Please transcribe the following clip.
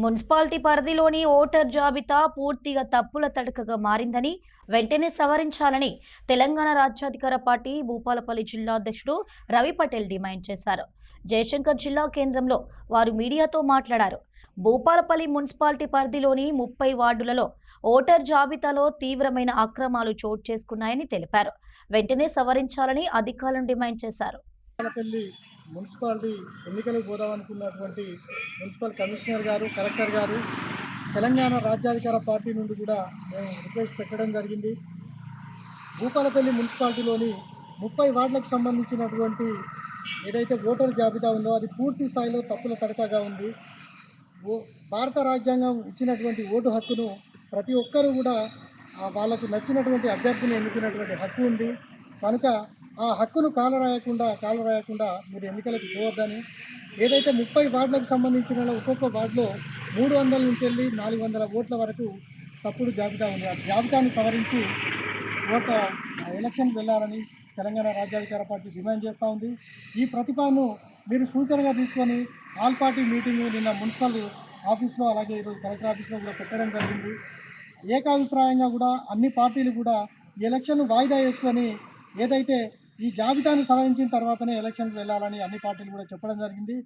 Municipality పరిధిలోని voter జాబితా పూర్తిగా తప్పుల తడకగా మారిందని, వెంటనే సవరించాలని తెలంగాణ రాజ్యాధికార పార్టీ భూపాలపల్లి జిల్లా అధ్యక్షుడు రవి పటేల్ డిమాండ్ చేశారు. జయశంకర్ జిల్లా కేంద్రంలో వారు మీడియాతో మాట్లాడారు. భూపాలపల్లి మున్సిపాలిటీ పరిధిలోని 30 వార్డులలో ఓటర్ జాబితాలో తీవ్రమైన అక్రమాలు చోటు చేసుకున్నాయని తెలిపారు. వెంటనే సవరించాలని అధికారులను డిమాండ్ చేశారు. మున్సిపాలిటీ ఎన్నికలకు పోదామనుకున్నటువంటి మున్సిపల్ కమిషనర్ గారు, కలెక్టర్ గారు, తెలంగాణ రాజ్యాధికార పార్టీ నుండి కూడా మేము రిక్వెస్ట్ పెట్టడం జరిగింది. భూపాలపల్లి మున్సిపాలిటీలోని 30 వార్డులకు సంబంధించినటువంటి ఏదైతే ఓటర్ జాబితా ఉందో అది పూర్తి స్థాయిలో తప్పుల తడకగా ఉంది. భారత రాజ్యాంగం ఇచ్చినటువంటి ఓటు హక్కును ప్రతి ఒక్కరూ కూడా వాళ్ళకు నచ్చినటువంటి అభ్యర్థిని ఎన్నుకున్నటువంటి హక్కు ఉంది. కనుక ఆ హక్కును కాలరాయకుండా మీరు ఎన్నికలకు పోవద్దని, ఏదైతే 30 వార్డులకు సంబంధించిన ఒక్కొక్క వార్డులో 300 నుంచి వెళ్ళి 400 ఓట్ల వరకు తప్పుడు జాబితా ఉంది. ఆ జాబితాను సవరించి ఎలక్షన్కి వెళ్ళాలని తెలంగాణ రాజ్యాధికార పార్టీ డిమాండ్ చేస్తూ ఉంది. ఈ ప్రతిపాదనను మీరు సూచనగా తీసుకొని ఆల్ పార్టీ మీటింగ్ నిన్న మున్సిపల్ ఆఫీస్లో, అలాగే ఈరోజు కలెక్టర్ ఆఫీస్లో కూడా పెట్టడం జరిగింది. ఏకాభిప్రాయంగా కూడా అన్ని పార్టీలు కూడా ఎలక్షన్ వాయిదా వేసుకొని ఏదైతే ఈ జాబితాను సవరించిన తర్వాతనే ఎలక్షన్కి వెళ్ళాలని అన్ని పార్టీలు కూడా చెప్పడం జరిగింది.